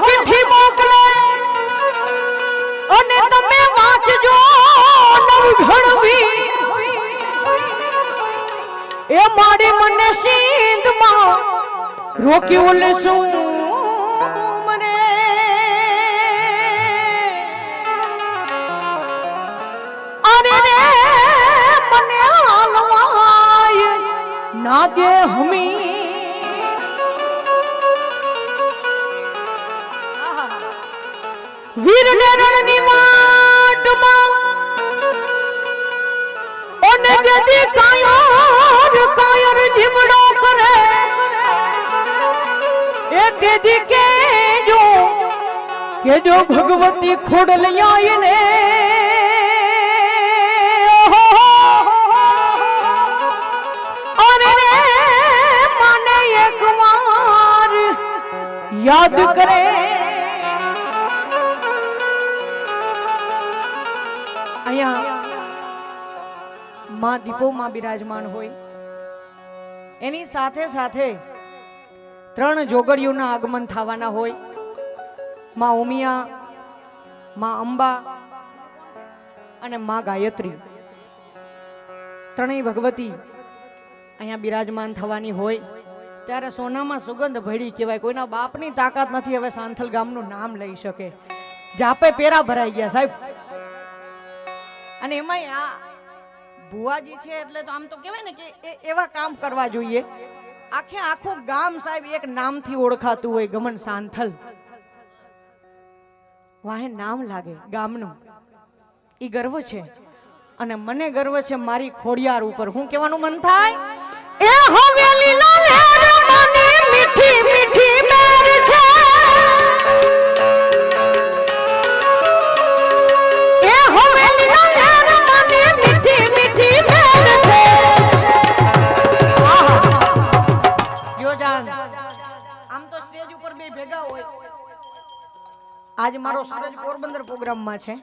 ચિઠ્ઠી મોકલે અને તમે વાંચજો નવઘણવી એ મારી મને સિંધમાં રોક્યું લેશું મને અરે રે મને હાલવાય ના દે હમી વીર ને રણની વાટમાં ઓને ગદી કાયર જીવડો કરે એ તેદી કેજો ભગવતી ખોડલિયા ને અરે રે મને એક વાર યાદ કરે માં દીપોમાં બિરાજમાન હોય એની સાથે સાથે ત્રણ જોગડીઓના આગમન થવાના હોય માં ઉમિયા, માં અંબા અને માં ગાયત્રી ત્રણેય ભગવતી અહીંયા બિરાજમાન થવાની હોય ત્યારે સોનામાં સુગંધ ભળી કહેવાય. કોઈના બાપની તાકાત નથી હવે સાંથલ ગામનું નામ લઈ શકે. જાપે પેરા ભરાઈ ગયા સાહેબ. અને એમાં આ ભુવાજી છે એટલે તો આમ તો કહેવાય ને કે એવા કામ કરવા જોઈએ. આખું ગામ સાહેબ એક નામથી ઓળખાતું હોય, ગમન સાંથલ. વાહે નામ લાગે ગામનું, ઈ ગર્વ છે. અને મને ગર્વ છે મારી ખોડિયાર ઉપર. હું કહેવાનું મન થાય એ હવેલી લાલે મને મીઠી મીઠી મેર છે એ હવેલી લાલે મને મીઠી મીઠી મેર છે. યો જાન આમ તો સ્ટેજ ઉપર બે ભેગા હોય. આજ મારો સૂરજ પોરબંદર પ્રોગ્રામમાં છે,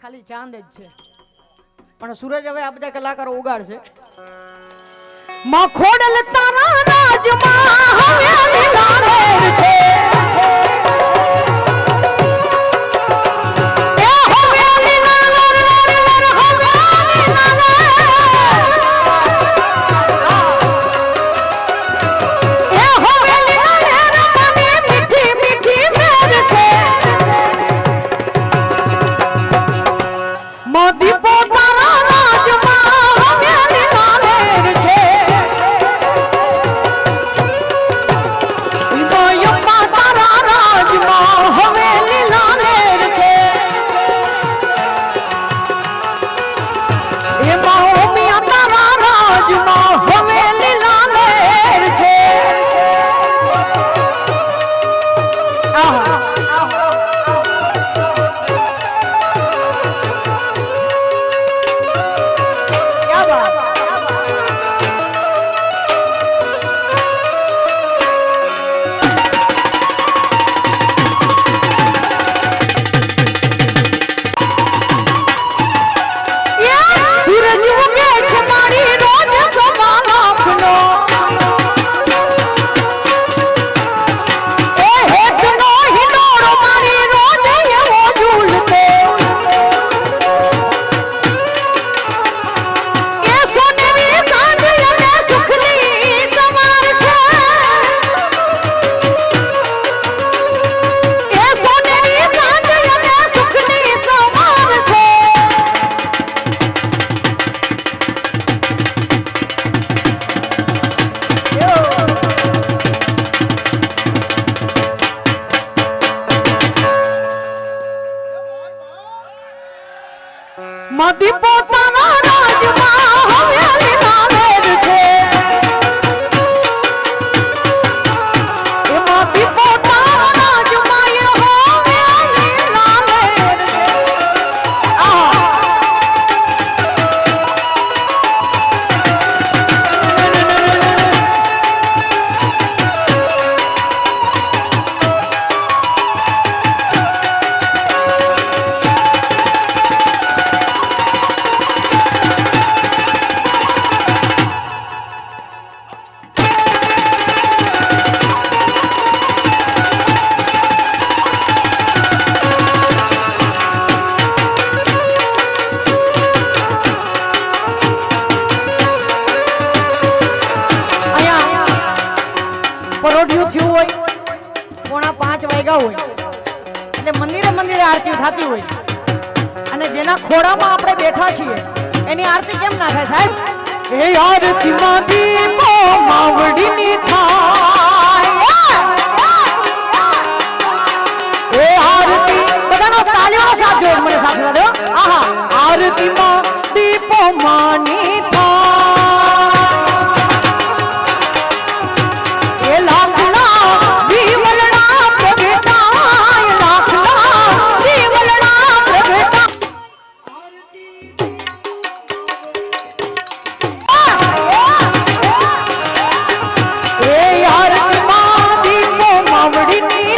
ખાલી ચાંદ જ છે પણ સૂરજ હવે આ બધા કલાકારો ઉગાડશે. માં ખોડલ તારા રાજમાં હવેલી લાલે છે એ હવેલી લાલે હવેલી લાલે એ હવેલી લાલે મને મીઠી મીઠી મેર છે. માં દીપો તારા રાજમાં હવેલી લાલે છે દીપો તારા રાજમાં હવેલી લાલે છે એમાં દીપો તારા રાજમાં હવેલી લાલે 5 વાગ્યા હોય અને મંદિરે મંદિરે આરતી થતી હોય અને જેના ખોળામાં આપણે બેઠા છીએ એની આરતી કેમ ના થાય સાહેબ? એ આરતી માં દીપો માવડીની થાય, એ આરતી બધાનો તાળીઓનો સાથ જોડો મને સાથે દો. આહા, આરતી માં દીપો માની થાય, એ લાખના દીવલડા પ્રગટાય, લાખના દીવલડા પ્રગટાય. એ આરતી માં દીપો માવડીની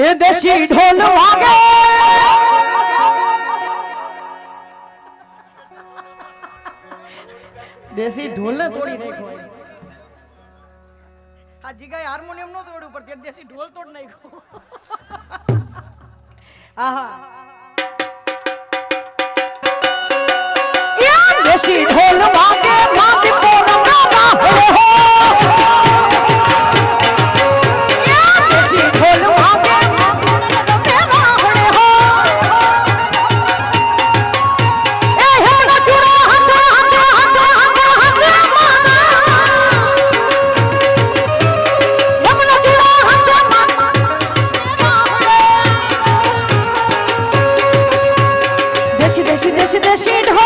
એ દેશી ઢોલ વાગે, દેશી ઢોલ ને તોડી નાખ્યો. આ જીગાએ હાર્મોનિયમ નો તોડ્યું પણ તે દેશી ઢોલ તોડ નાખ્યો. આહા, દેશી ઢોલ વાગે માતી પોરમા બાહરે હો, દેશી ઢોલ વાગે માતી બાહરે હો, એ હેમના ચૂરા હાથે હાથે હાથે હાથે હાથે માના, હેમના ચૂરા હાથે માના દેશી દેશી દેશી દેશી ઢોલ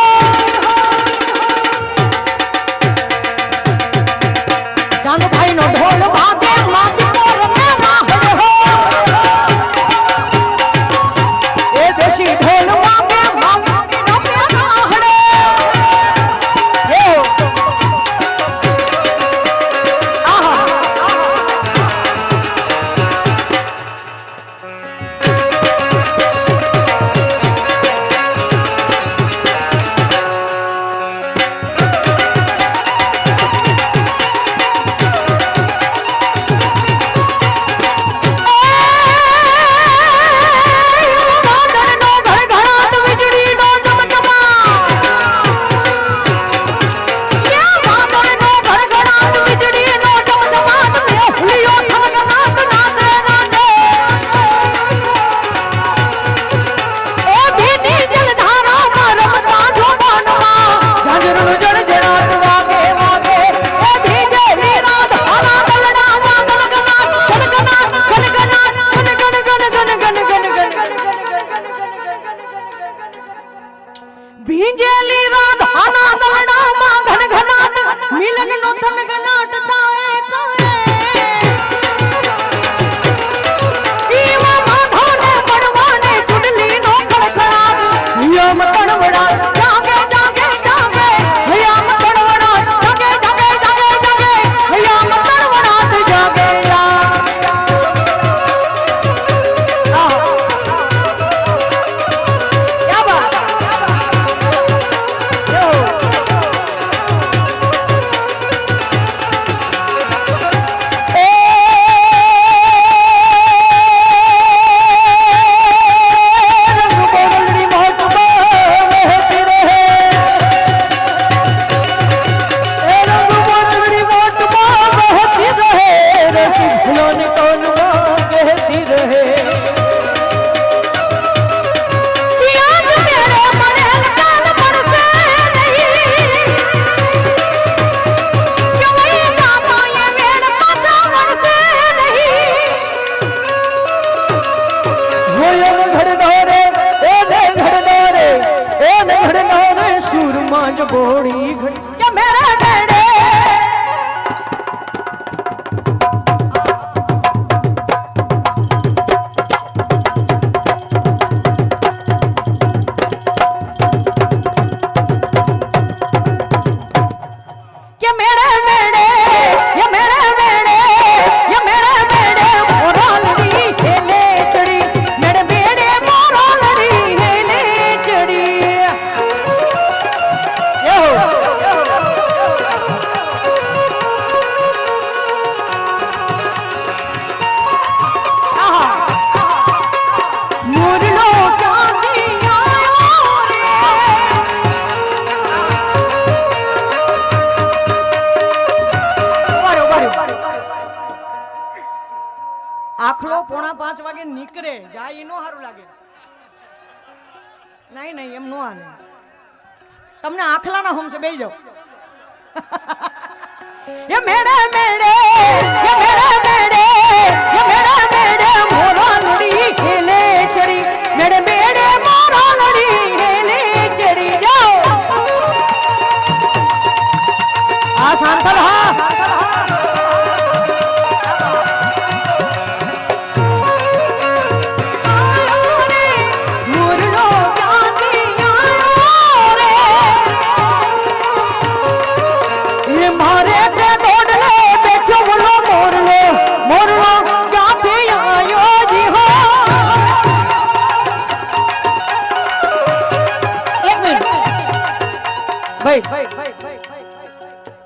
માં જ ઘોડી ઘડી કે મેરે બેડે આખલો 4:45 વાગે નીકળે જાય નો સારું લાગે નહીં નહીં એમ નો આને તમને આખલાના હમસે બેહી જાઓ ये मेरे मेरे ये मेरे मेरे ये मेरे मेरे मोरा लड़ी खेले चढ़ी मेरे मेरे मोरा लड़ी खेले चढ़ी जाओ आ सांतल हा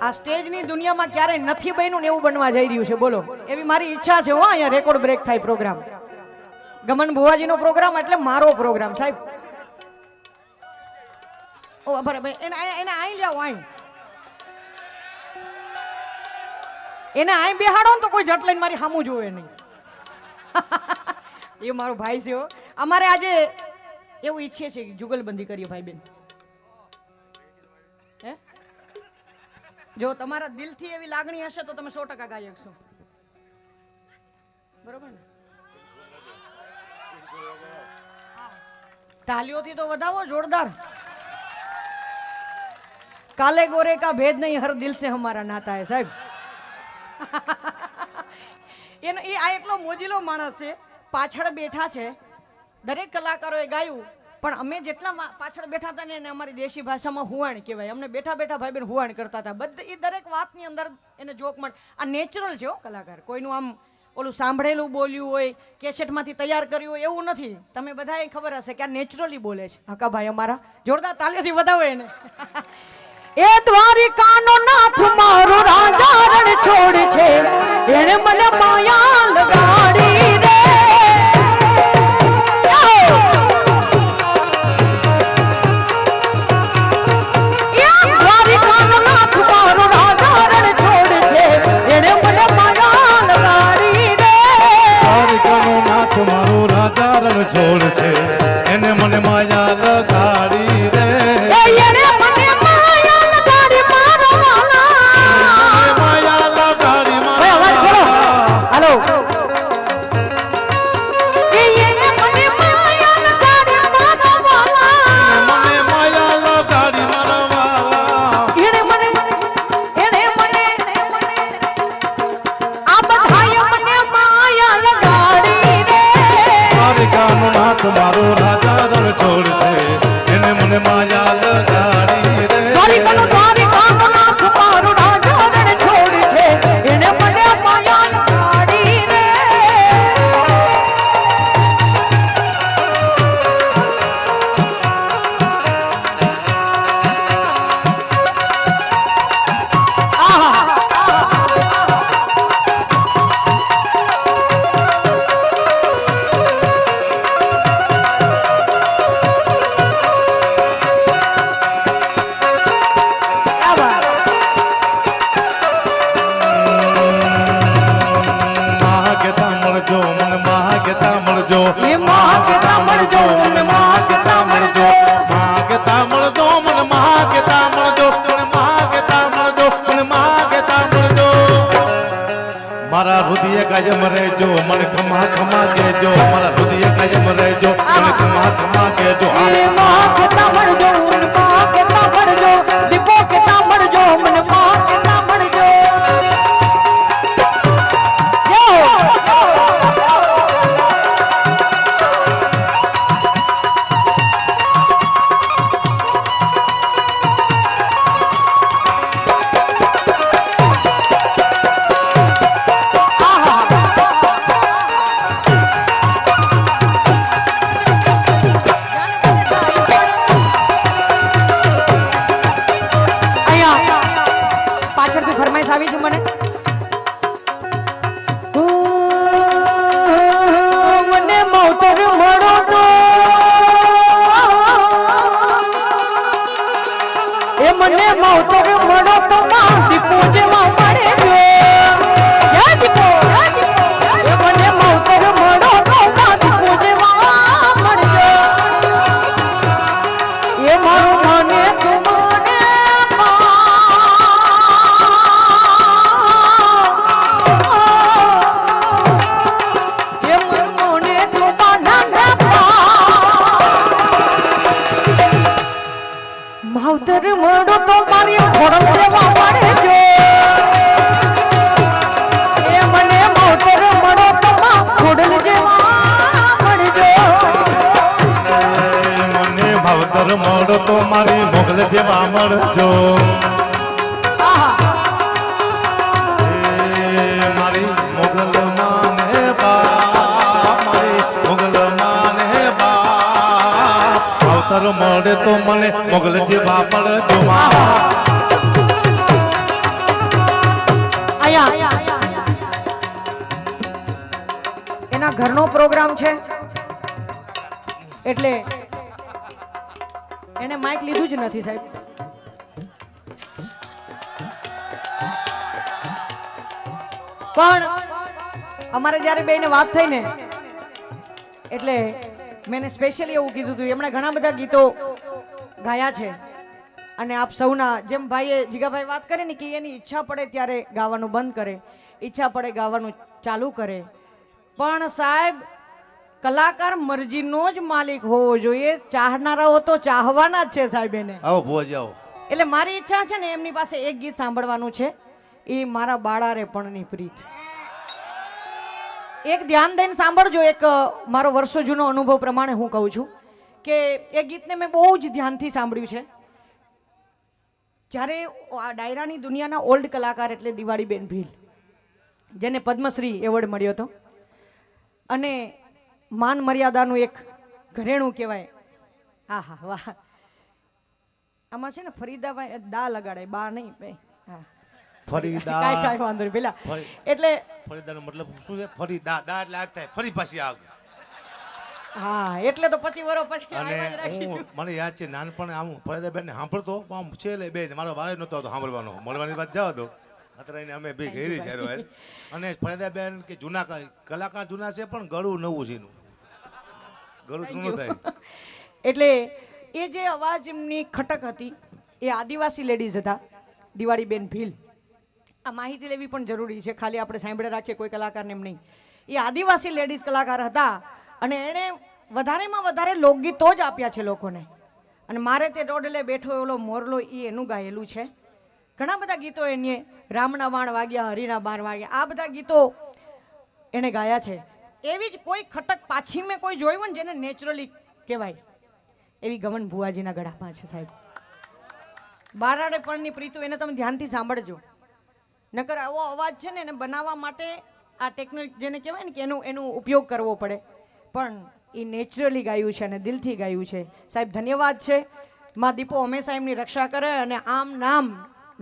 આ સ્ટેજની દુનિયામાં ક્યારે નથી બન્યું ને એવું બનવા જઈ રહ્યું છે બોલો એવી મારી ઈચ્છા છે હો અહીંયા રેકોર્ડ બ્રેક થાય પ્રોગ્રામ ગમન ભુવાજીનો પ્રોગ્રામ એટલે મારો પ્રોગ્રામ સાહેબ ઓ બરાબર એને આઈ જાવ આઈ એને આઈ બેહાડો ને તો કોઈ જટ લઈને મારી સામું જોવે નહીં એ મારો ભાઈ છે હો અમારે આજે એવું ઈચ્છીએ છે કે જુગલબંધી કરીએ ભાઈ બેન જો તમારા દિલથી એવી લાગણી હશે તો તમે 100% ગાયક છો બરોબર ને તાલીઓથી તો વધાવો જોરદાર કાલે ગોરે કા ભેદ નહીં હર દિલ સે હમારા નાતા હે સાહેબ એ આ એટલો મોજીલો માણસ છે પાછળ બેઠા છે દરેક કલાકારોએ ગાયું પણ અમે જેટલા પાછળ બેઠા હતા ને અમારી દેશી ભાષામાં હુવાણ કહેવાય અમને બેઠા બેઠા ભાઈ બેન હુવાણ કરતા હતા બધી દરેક વાતની અંદર એને જોક મળે આ નેચરલ છે હો કલાકાર કોઈનું આમ ઓલું સાંભળેલું બોલ્યું હોય કેસેટમાંથી તૈયાર કર્યું હોય એવું નથી તમે બધાએ ખબર હશે કે આ નેચરલી બોલે છે હકાભાઈ અમારા જોરદાર તાલીઓથી વધાવો એને એ દ્વારિકાનો નાથ મારો રાજા રણ છોડ છે એને મને માયા લગાડી રે છોડ છે એને મને માયા લગાડી રે એને મને માયા લગાડી મારો વાલા માયા લગાડી મારો હાલો એને મને માયા લગાડી મારો વાલા મને માયા લગાડી મારો વાલા એને મને આ બધાય મને માયા લગાડી રે દ્વારિકાનો નાથ મારો રાજા રણ છોડ છે એને મને માયા લગાડી રે દ્વારિકાનો નાથ મારો રાજા રણ છોડ છે એને મને માયા લગાડી રે મારા હૃદય કાયમ રહેજો મને ખમા ખમા કેજો મારા હૃદય કાયમ રહેજો મને ખમા ખમા કેજો માગતા મળજો જેવા મળજો આહા એ મારી મોગલ માને બા મારી મોગલ માને બા અવતર મળે તો મને મોગલ જેવા મળજો એના ઘરનો પ્રોગ્રામ છે એટલે એને માઇક લીધું જ નથી સાહેબ. પણ અમારે જ્યારે બેને વાત થઈ ને એટલે મેં સ્પેશિયલી એવું કીધું હતું. એમણે ઘણા બધા ગીતો ગાયા છે અને આપ સૌના જેમ ભાઈએ જીગાભાઈ વાત કરી ને કે એની ઈચ્છા પડે ત્યારે ગાવાનું બંધ કરે, ઈચ્છા પડે ગાવાનું ચાલુ કરે. પણ સાહેબ કલાકાર મરજીનો જ માલિક હોવો જોઈએ. ચાહનારાઓ તો ચાહવાના જ છે સાહેબ એને. આવો ભુવાજી આવો. એટલે મારી ઈચ્છા છે ને એમની પાસે એક ગીત સાંભળવાનું છે, એ મારા બાળા રે પણની પ્રીત. એક ધ્યાન દઈને સાંભળજો. એક મારો વર્ષો જૂનો અનુભવ પ્રમાણે હું કહું છું કે એ ગીતને મેં બહુ જ ધ્યાનથી સાંભળ્યું છે. જ્યારે આ ડાયરાની દુનિયાના ઓલ્ડ કલાકાર એટલે દિવાળીબેન ભીલ, જેને પદ્મશ્રી એવોર્ડ મળ્યો હતો અને માન મર્યાદાનું એક ઘરેણું કહેવાય. હા હા વાહ. આમાં છે ને ફરીદાભાઈ દા લગાડે, બા નહીં ભાઈ. હા ફરીદા કાંઈ વાંધો નહીં પેલા. એટલે ફરીદાનો મતલબ શું છે? ફરીદા દા એટલે આગ થાય, ફરી પાછી આગ. હા એટલે તો 25 વર્ષ પછી અને હું મને યાદ છે નાનપણે આમ ફરીદાબેન ને સાંભળતો આમ છેલ્લે બે મારો વારે નહોતો આવતો સાંભળવાનો, મળવાની વાત જાવ તો અત્યારે અમે બે ઘેરી છે અને ફરીદાબેન કે જૂના કલાકાર જૂના છે પણ ગળું નવું છે એનું ગળું જૂનું થાય. એટલે એ જે અવાજ એમની ખટક હતી એ આદિવાસી લેડીઝ હતા દિવાળીબેન ભીલ. આ માહિતી લેવી પણ જરૂરી છે, ખાલી આપણે સાંભળે રાખીએ કોઈ કલાકારને એમ નહીં. એ આદિવાસી લેડીઝ કલાકાર હતા અને એણે વધારેમાં વધારે લોકગીતો જ આપ્યા છે લોકોને. અને મારે તે રોડલે બેઠો એલો મોરલો એ એનું ગાયેલું છે. ઘણા બધા ગીતો એને રામના બાણ વાગ્યા, હરિના બાણ વાગ્યા, આ બધા ગીતો એણે ગાયા છે. એવી જ કોઈ ખટક પાછી મેં કોઈ જોયું ને જેને નેચરલી કહેવાય એવી ગમન ભુવાજીના ગળામાં છે સાહેબ. બારાડે પણની પ્રીતુ એને તમે ધ્યાનથી સાંભળજો. નકર આવો અવાજ છે ને એને બનાવવા માટે આ ટેકનિક જેને કહેવાય ને કે એનો ઉપયોગ કરવો પડે. પણ એ નેચરલી ગાયું છે અને દિલથી ગાયું છે સાહેબ. ધન્યવાદ છે. માં દીપો હંમેશા એમની રક્ષા કરે અને આમ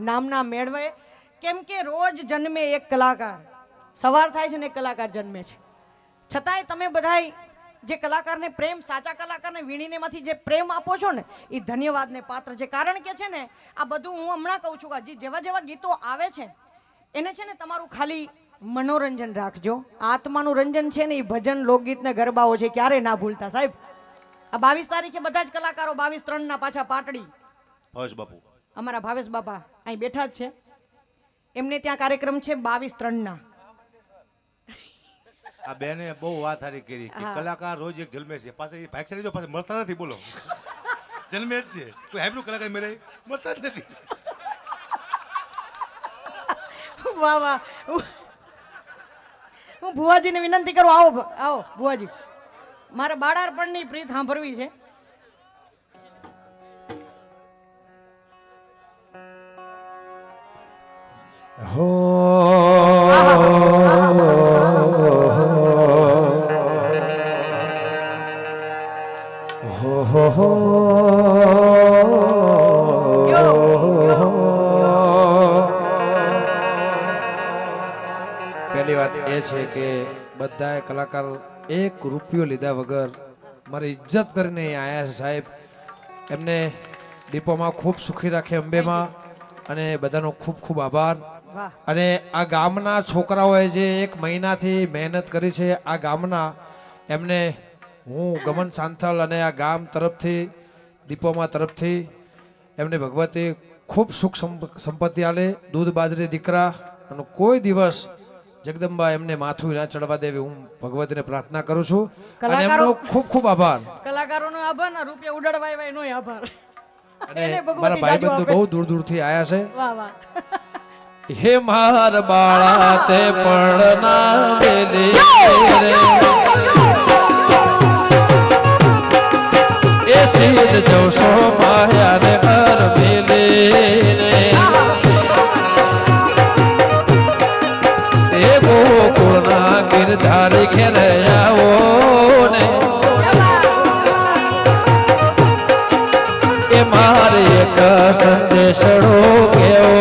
નામના મેળવે. કેમ કે રોજ જન્મે એક કલાકાર, સવાર થાય છે ને એક કલાકાર જન્મે છે. છતાંય તમે બધાય જે કલાકારને પ્રેમ, સાચા કલાકારને વીણીનેમાંથી જે પ્રેમ આપો છો ને એ ધન્યવાદને પાત્ર છે. કારણ કે છે ને આ બધું હું હમણાં કહું છું કે જેવા જેવા ગીતો આવે છે એને છે ને તમારું ખાલી મનોરંજન રાખજો. આત્માનું રંજન છે ને એ ભજન, લોકગીત ને ગરબાઓ છે, ક્યારે ના ભૂલતા સાહેબ. આ 22 તારીખે બધા જ કલાકારો 22/3 પાછા પાટડી ભાવેશ બાપુ, અમારા ભાવેશ બાપા અહીં બેઠા જ છે, એમને ત્યાં કાર્યક્રમ છે 22/3. આ બેને બહુ વાત સારી કરી કે કલાકાર રોજ એક જન્મે છે, પાછા એ ભાગશાળી જો પાછા મળતા નથી. બોલો જન્મે જ છે, કોઈ હાઈબ્રું કલાકાર મેરે મળતા જ નથી. વાહ વાહ. હું ભુવાજીને વિનંતી કરું, આવો આવો ભુવાજી, મારે બાળારપણની પ્રીત સાંભળવી છે. હો પહેલી વાત એ છે કે બધા કલાકાર એક રૂપિયો લીધા વગર મારી ઇજ્જત કરીને આયા છે સાહેબ. એમને દીપોમાં ખૂબ સુખી રાખે અંબેમાં અને બધાનો ખૂબ ખૂબ આભાર. અને આ ગામના છોકરાઓએ જે 1 મહિનાથી મહેનત કરી છે આ ગામના, એમને હું ગમન સાંથલ અને આ ગામ તરફથી, દીપોમાં તરફથી એમને ભગવતી ખૂબ સુખ સંપત્તિ આલે, દૂધ બાજરી દીકરા, અને કોઈ દિવસ જગદંબા એમને માથું ના ચડવા દેવી હું ભગવતીને પ્રાર્થના કરું છું. અને એમનો ખૂબ ખૂબ આભાર. કલાકારોનો આભાર ને રૂપિયા ઉડાડવા આવ્યા એનો આભાર. અને મારા ભાઈબંધો બહુ દૂર દૂરથી આયા છે. વાહ વાહ. હે માર બાળા તે પડના દેલી રે એ સીધ જોશો માયા ને અરબી સંદેશડો કેવો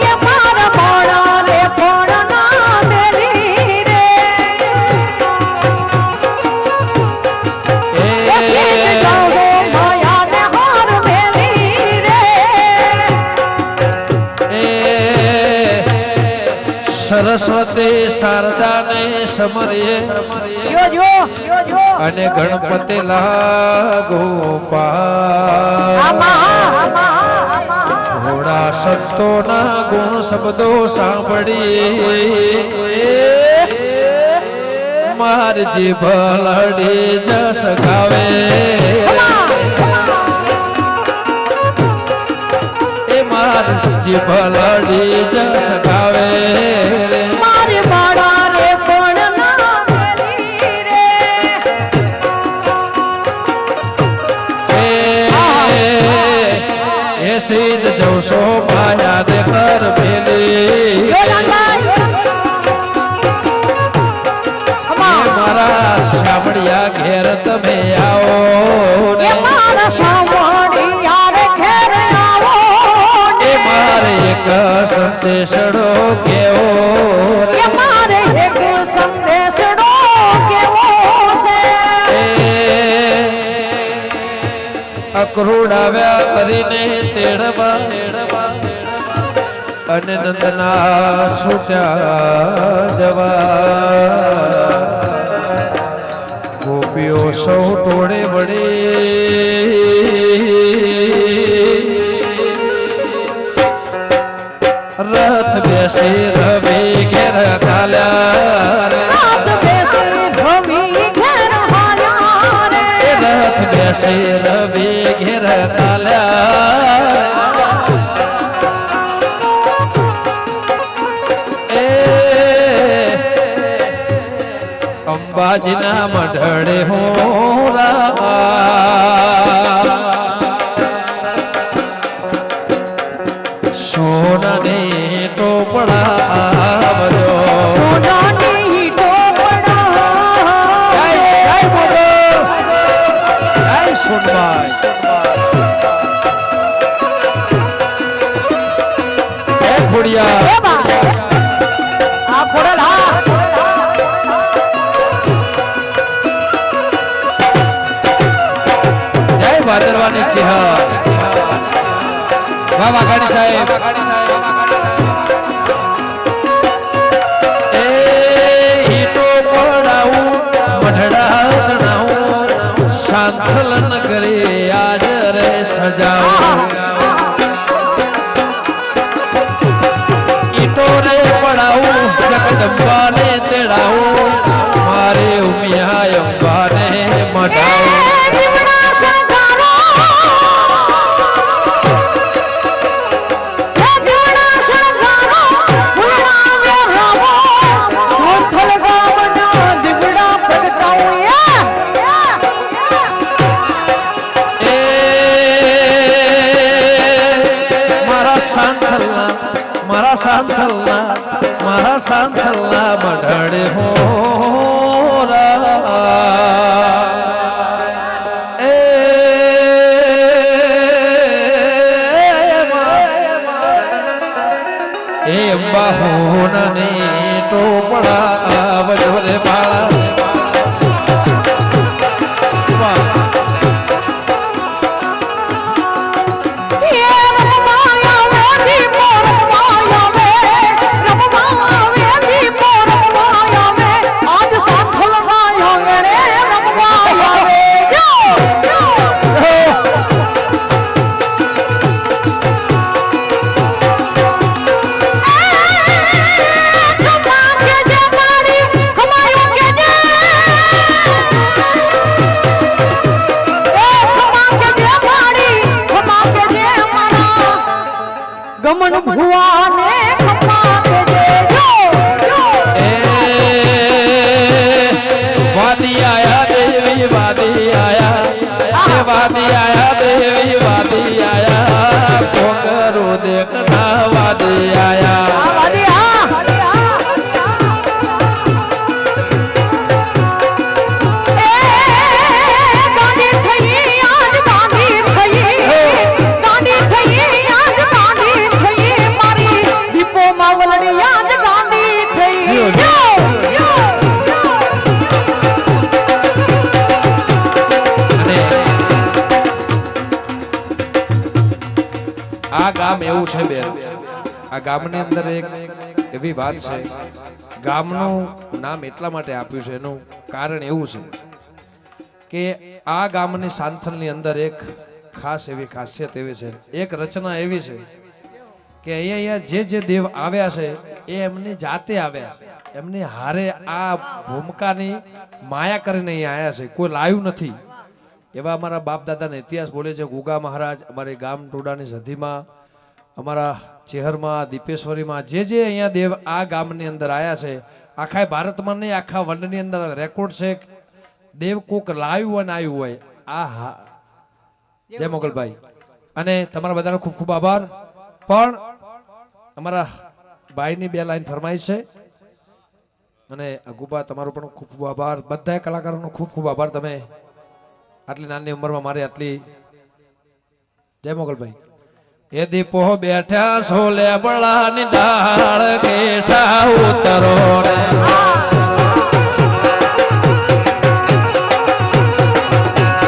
એ મારા મોડા રે કોણના મેલી રે એ સીધ જાઓ માયા ને હાર મેલી રે સરસ્વતી શારદાને સમરીએ જો અને ગણપતિ ગોપાલ ઘોડા સંતોના ગુણ શબ્દો સાંભળી માર જીભ લડી જસ ગાવે એ માર જીભ લડી જસ ગાવે મારી માડા રે કોણના મેલી રે એ સીધ જવશો માયા ને કર ભેલી મારા શામળિયા ઘેર તમે આવો એ મારા શામળિયા રે ઘેર આવો એ મારે એક સંદેશડો કેવો એ મારે એક સંદેશડો કેવો છે અક્રૂડ આવ્યા કરીને તેડવા અને નંદના છૂટ્યા જવા ગોપીઓ સૌ ટોળે વળી રથ બેસી રવિ ઘેર ચાલ્યા રાત બેસી ધમી ઘેર હાલ્યા રે રથ બેસી રવિ ઘેર ચાલ્યા અંબાજીના મઢડે હોરા સોનાની ટોપડા આવજો સોનાની ટોપડા જય મોગલ જય સોનબાઈ જય ખોડિયા એ બા આ ખોડલા જય ભાદરવાની ચિહર વાહ વાઘાણી સાહેબ એ ઈટો પડાવું મઢડા ચણાવું સાંથલન કરી આજ રે સજાવું ઈટો રે પડાવું જગદંબાને તેડાવું મારે ઉમિયા અંબાને મઢાવું મારા સાંથલના મઢડે હોરા એ બાહોને ટોપડા આવજો રે બાળા ગમન ભુવાને ખમ્મા કે દેજો એ વાદી આયા દેવી વાદી આયા દેવી વાદી આયા કોકરો દેખના વાદી આયા એ ગાંધી થઈ આજ ગાંધી થઈ આ ગામ એવું છે બેન, આ ગામની અંદર એક એવી વાત છે, ગામનું નામ એટલા માટે આપ્યું છે, એનું કારણ એવું છે કે આ ગામની સાંથલની અંદર એક ખાસ એવી ખાસિયત એવી છે, એક રચના એવી છે કે અહીંયા જે દેવ આવ્યા છે એ એમની જાતે આવ્યા છે, એમની હારે આ ભૂમિકાની માયા કરીને અહીંયા આવ્યા છે, કોઈ લાવ્યું નથી. એવા અમારા બાપ દાદાનો ઇતિહાસ બોલે છે. ગુગા મહારાજ અમારી ગામ ટોડાની સધીમાં, અમારા ચેહરમાં, દીપેશ્વરીમાં જે અહીંયા દેવ આ ગામની અંદર આવ્યા છે, આખા ભારતમાં નહીં આખા વર્લ્ડની અંદર રેકોર્ડ છે. દેવ કોક લાવ્યું અને આવ્યું હોય આ હા. જય મોગલભાઈ, અને તમારા બધાનો ખૂબ ખૂબ આભાર. પણ અમારા ભાઈની 2 લાઈન ફરમાઈ છે, અને અગુબા તમારો પણ ખૂબ ખૂબ આભાર. બધા કલાકારોનો ખૂબ ખૂબ આભાર. તમે આટલી નાની ઉંમરમાં મારી આટલી. જય મોગલભાઈ. એ દીપો બેઠા સોલે બળાની ડાળ કેઠા ઉતરો રે,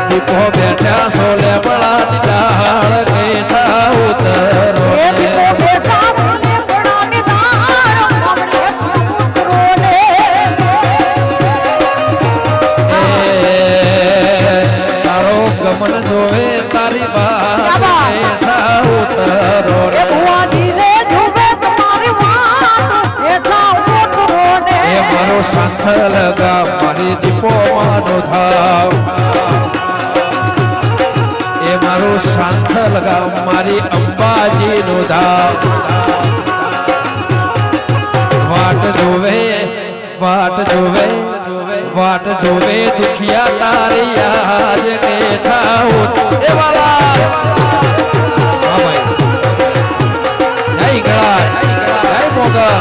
દીપો બેઠા સોલે બળાની ડાળ કેઠા ઉતરો રે, તારો ગમન જોવે તારી વાત કેઠા ઉતરો રે, એ મારો સાંથલ ગામ મારી દીપો માનો ધામ, એ મારું સાંથલ ગામ મારી અંબાજી નું ધામ. વાટ જોવે વાટ જોવે વાટ જોવે દુખિયા તારી આજ કેઠા ઉતરો. એ વાલા હા ભાઈ, જય ગળા, જય મોગલ.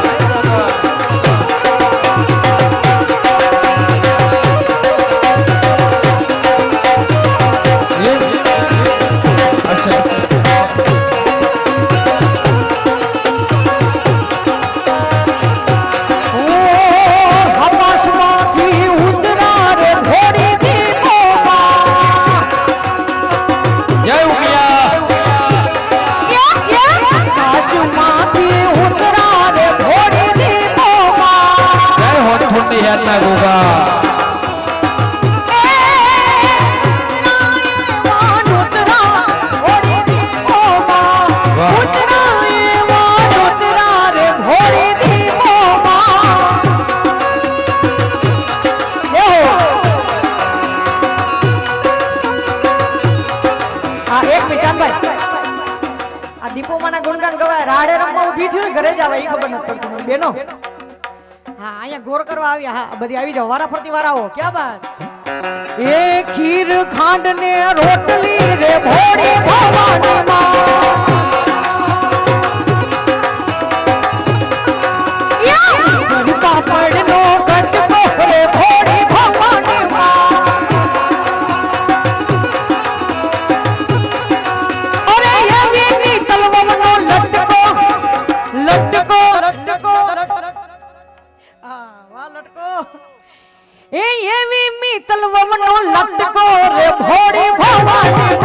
ઘરે જ આવે એ ખબર નથી પડતી બેનો. હા, અહીંયા ગોર કરવા આવ્યા. હા, બધી આવી જાવ, વારા ફરતી વાર આવો. ક્યાં બાત. એ ખીર ખાંડ ને રોટલી રે ભોળી ભવાની માં, પાપડ નો કટકો રે ભોળી ભવાની માં, અરે એવી તલવનો લટકો લટકો લટકો. વાહ લટકો. એ એવી મીતલ વવનો લટકો રે ભોળી ભવાની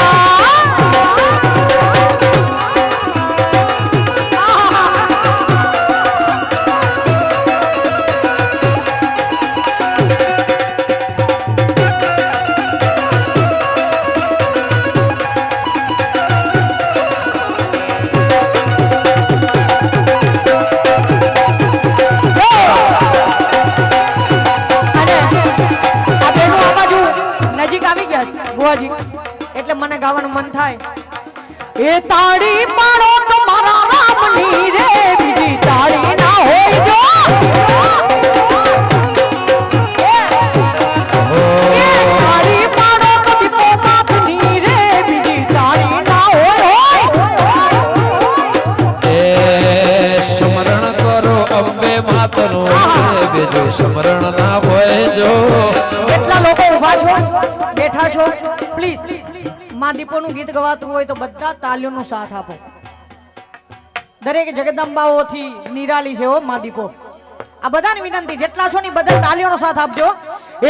એટલે મને ગાવાનું મન થાય. એ તાળી પાડો તો મારા રામની રે, બીજી તાળી ના હોય જો. એ તાળી પાડો તો દીપો માથની રે, બીજી તાળી ના હોય. એ સ્મરણ કરો અંબે માતનું, બીજું સ્મરણ ના હોય જો. કેટલા લોકો ઉભા છો, બેઠા છો, પ્લીઝ માં દીપોનું ગીત ગવાતું હોય તો બધા તાલીઓનો સાથ આપો. દરેક જગદંબાઓથી નિરાલી છે હો માં દીપો. આ બધાની વિનંતી, જેટલા છો ને બધા તાલીઓનો સાથ આપજો.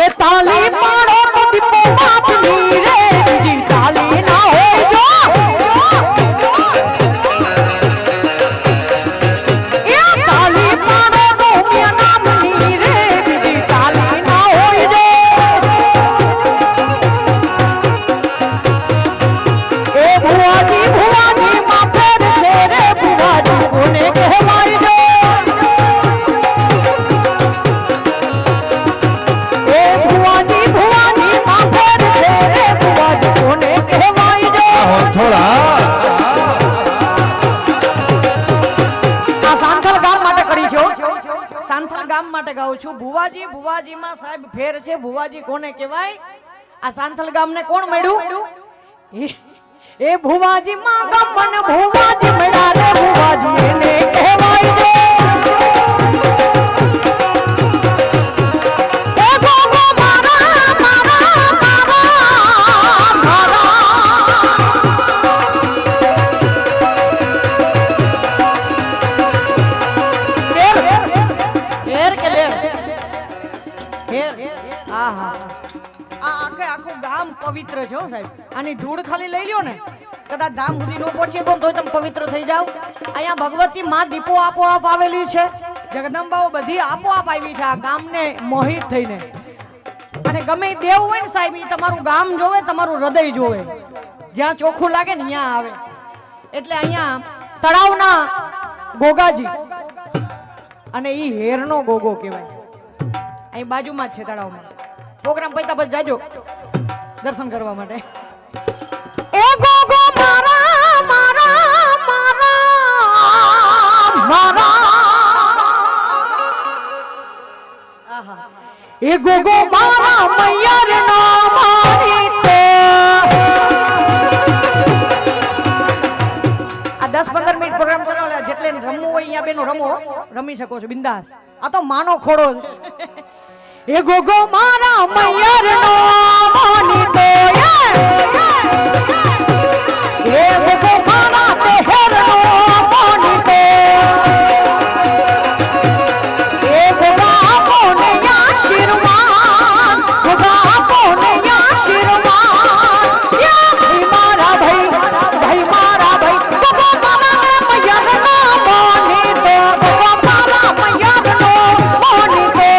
એ તાલી પાડો તો દીપો માથની રે, બીજી તાલી ના હોય જો. સાહેબ ફેર છે. ભુવાજી કોને કહેવાય? આ સાંથલ ગામને કોણ મળ્યું? એ ભુવાજી માં ગમન ભુવાજી મળ્યા રે ભુવાજી એને કહેવાય રે. એ ગોગો મારા મારા મારા મારા ફેર કે લે ફેર. આહા આખું ગામ પવિત્ર છે હો સાહેબ. આની ધૂળ ખાલી લઈ લ્યો ને, કદાચ ધામ સુધી નો પહોંચીએ તો તમે પવિત્ર થઈ જાવ. અહીંયા ભગવતી માં દીપો આપોઆપ આવેલી છે, જગદંબાઓ બધી આપોઆપ આવી છે આ ગામને મોહિત થઈને. અને ગમે ઈ દેવ હોય ને સાહેબ, ઈ તમારું ગામ જોવે, તમારું હૃદય જોવે. જ્યાં ચોખ્ખું લાગે ને ત્યાં આવે. એટલે અહીંયા તળાવના ગોગાજી અને ઈ હેરનો ગોગો કહેવાય. અહીં બાજુમાં જ છે તળાવમાં. પ્રોગ્રામ પૈતા પછી જાજો દર્શન કરવા માટે. એ ગોગો મારા મારા મારા મારા આહા એ ગોગો મારા મૈયર ના મારી તે. આ 10-15 મિનિટ પ્રોગ્રામ ચલાવે. જેટલે રમવું હોય અહીંયા બેનો રમો, રમી શકો છો બિંદાસ. આ તો માનો ખોડો છે. એ ગોગો મારા મૈયર નો મોની તો એ ગોગો મારા તેહર નો મોની તો એ ગોગા આપોને આશીર્વાદ, ગોગા આપોને આશીર્વાદ. ભાઈ મારા ભાઈ મારા ભાઈ ગોગો મારા મૈયર નો મોની તો ગોગો મારા મૈયર નો મોની તો.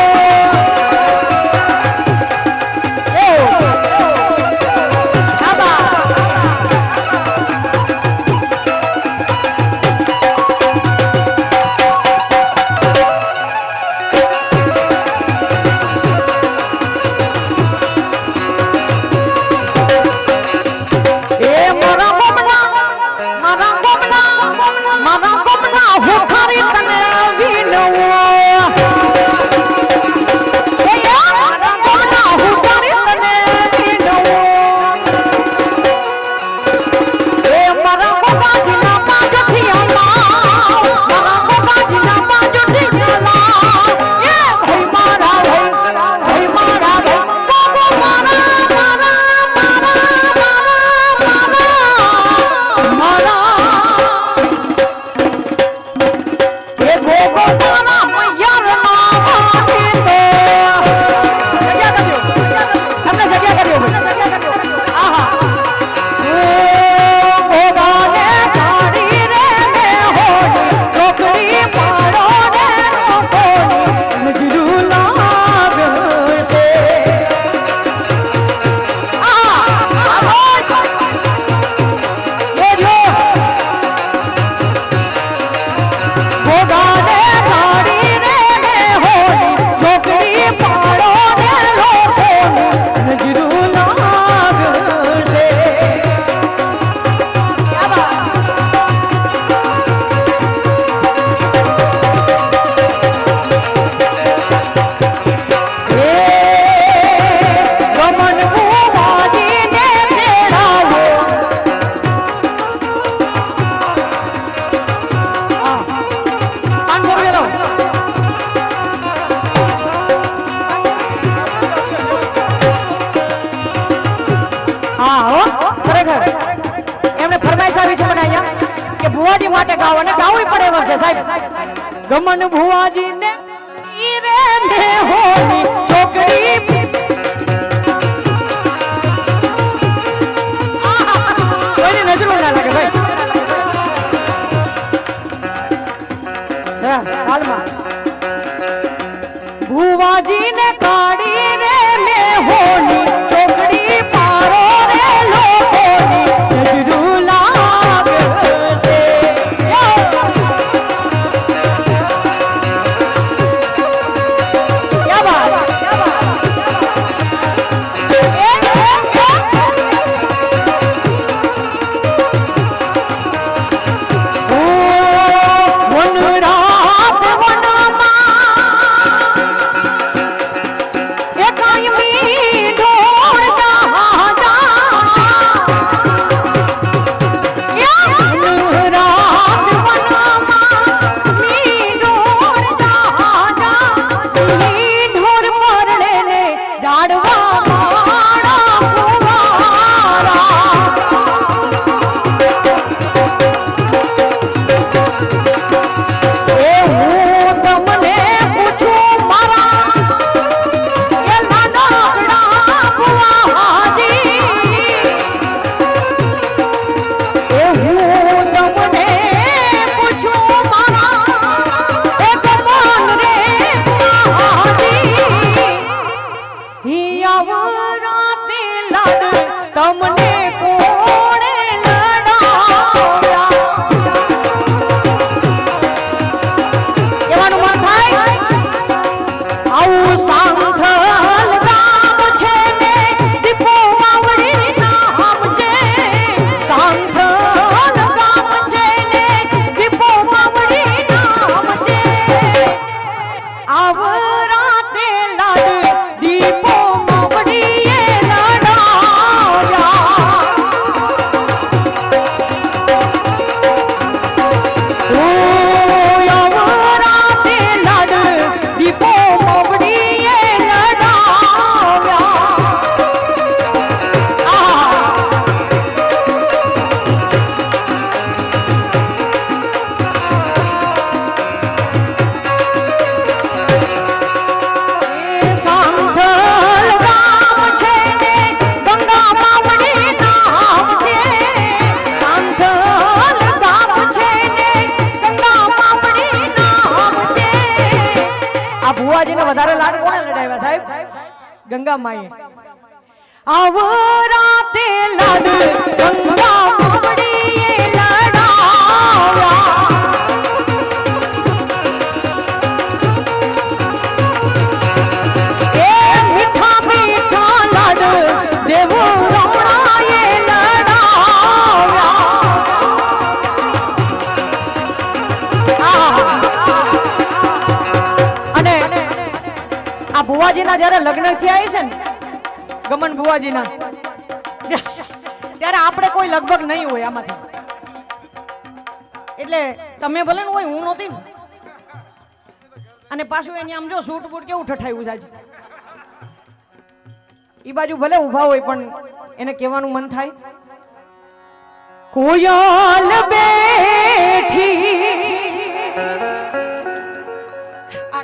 ભુવાજી માટે ગાવ અને ગાવું પડે એમ છે સાહેબ. ગમન ભુવાજી ને ઈરે ને હોની છોકરી કોઈની નજરો ના લાગે ભાઈ. હાલમાં ભુવાજી ને કાઢી રે મે હોની છોકરી પારો રે લોકોની નજરો લાગે છે. ક્યા બાત ઝાડવા માળા ફુવારા એ હું તમને પૂછું મારા એ નાનકડા ભુવાજી એ હું તમને પૂછું મારા એ કમલ રે ભુવાજી ઈ આવરાતે લડ તમને કોણે લડાવ્યા કેવાનું મન થાય આવું સાંથલ ગામ છે ને દીપો વાવડી નામ છે સાંથલ ગામ છે ને દીપો વાવડી નામ છે આવરાતે લડ દીપો વાવડીએ લડાવ્યા ભુવાજીને વધારે લાડ કોણે લડાવ્યા સાહેબ ગંગા માએ આવરાતે લાડ ગંગા માવડીએ લડાવ્યા એ મીઠા મીઠા લાડ દેવો રમણાએ લડાવ્યા અને આ ભુવાજીના જ્યારે લગ્ન થયા છે ને ગમન ભુવાજીના ત્યારે આપણે કોઈ લગભગ નહીં હોય આમાંથી એટલે તમે ભલે ને હોય હું નહોતી ને અને પાછું એની આમ જો સૂટ બૂટ કેવું ઠઠાયું છે ઈ બાજુ ભલે ઊભા હોય પણ એને કહેવાનું મન થાય કોયલ બેઠી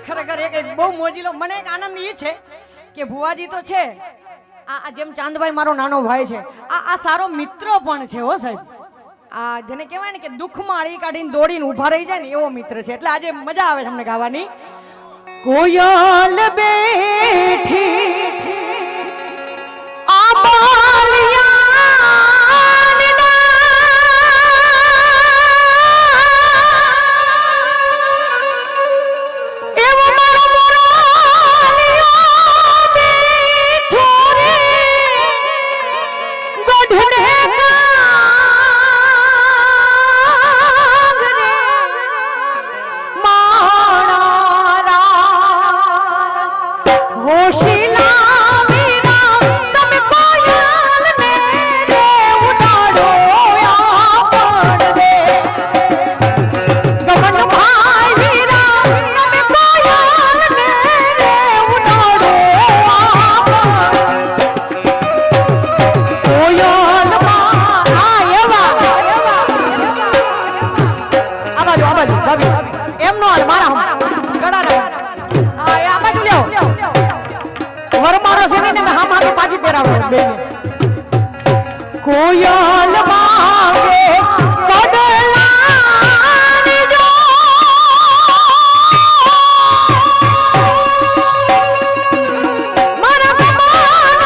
ખરેખર એક બહુ મોજીલો મને એક આનંદ એ છે કે ભુવાજી તો છે આ જેમ ચાંદભાઈ મારો નાનો ભાઈ છે આ સારો મિત્ર પણ છે હો સાહેબ આ જેને કહેવાય ને કે દુઃખમાં આળી કાઢીને દોડીને ઊભા રહી જાય ને એવો મિત્ર છે એટલે આજે મજા આવે છે અમને ગાવાની કોયલ બેઠી આ કોયલ વાગે કડલાની જો મારા મન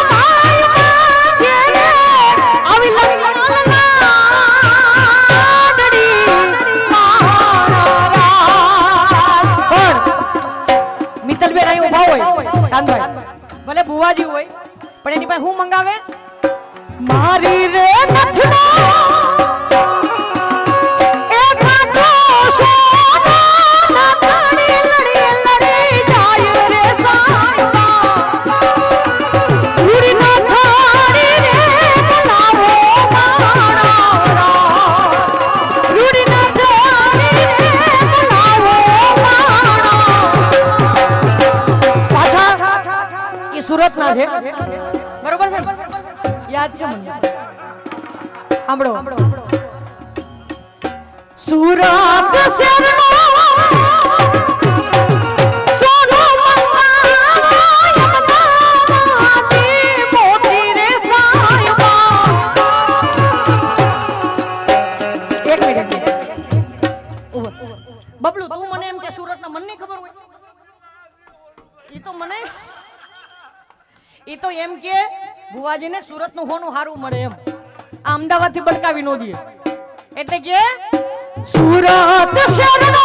ભાઈ માથે આવી લાડડી મારા પણ મિત્તલબેન અહીં ઊભા હોય કાનભાઈ ભલે ભુવાજી હોય પણ એની પાસે હું મંગાવે મારી રે નથનો એ કાઠો સોના નથડી લડી લડી જાય રે સાંતા ઉડી નથડી રે બોલાવો મારા ઉડી નથડી રે બોલાવો મારા પાછા એ સુરતના છે છે બરોબર છે ને? યાદ છે મને સાંભળો સુરત શહેરનો સોનો મંગાતી મોતી રે સાયમાં. એક મિનિટ બબલુ તું મને એમ કે સુરતના મન ની ખબર હોય? ઈ તો એમ કે ભુવાજીને સુરતનું હોનું હારું મળે એમ. આ અમદાવાદથી બળકાવી નો દે એટલે કે સુરત શહેરનો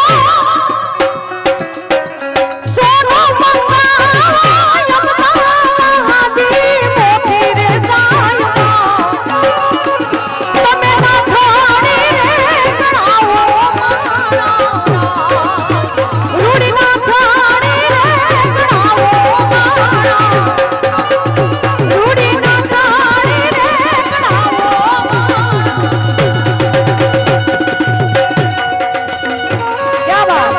સોનો મંગાતી મોતી રે સાયમાં. તમે ના થાળી ગણાવો રૂડી ના થાળી ગણાવો રૂડી ના થાળી ગણાવો. ક્યા બાત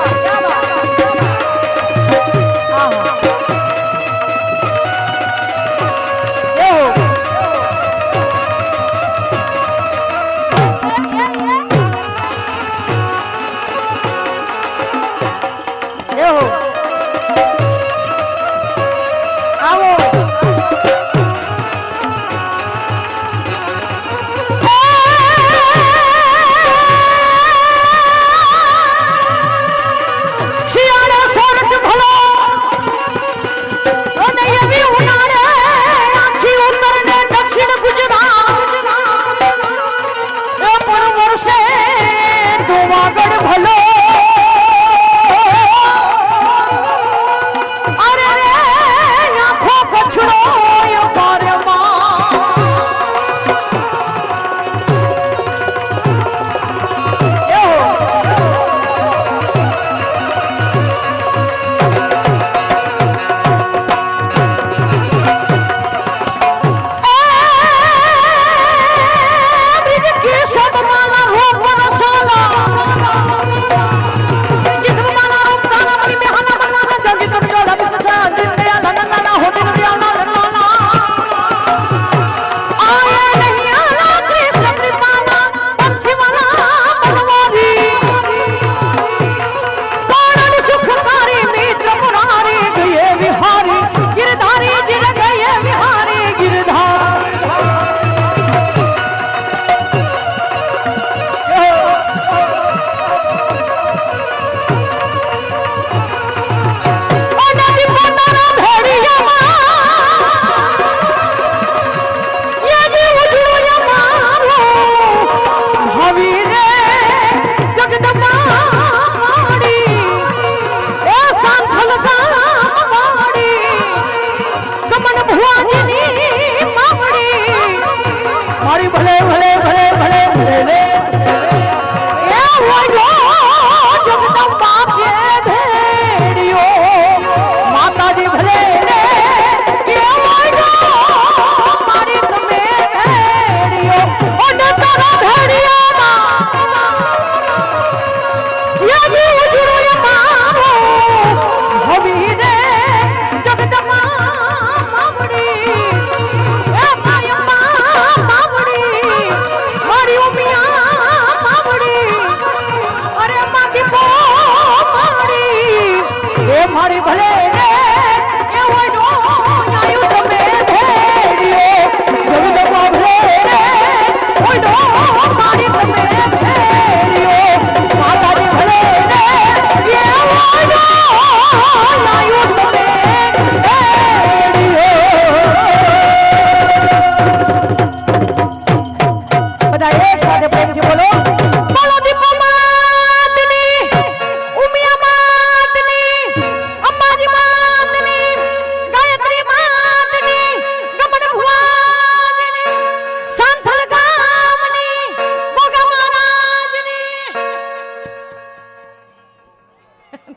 આહા એહો એહો આવો શિયાળો સોરઠ ભલો અને એવી ઉનાળે આખી ઉત્તર ને દક્ષિણ ગુજરાત એ પર વર્ષે ધોવાગઢ ભલો અરે રે આખો કચડો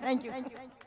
Thank you.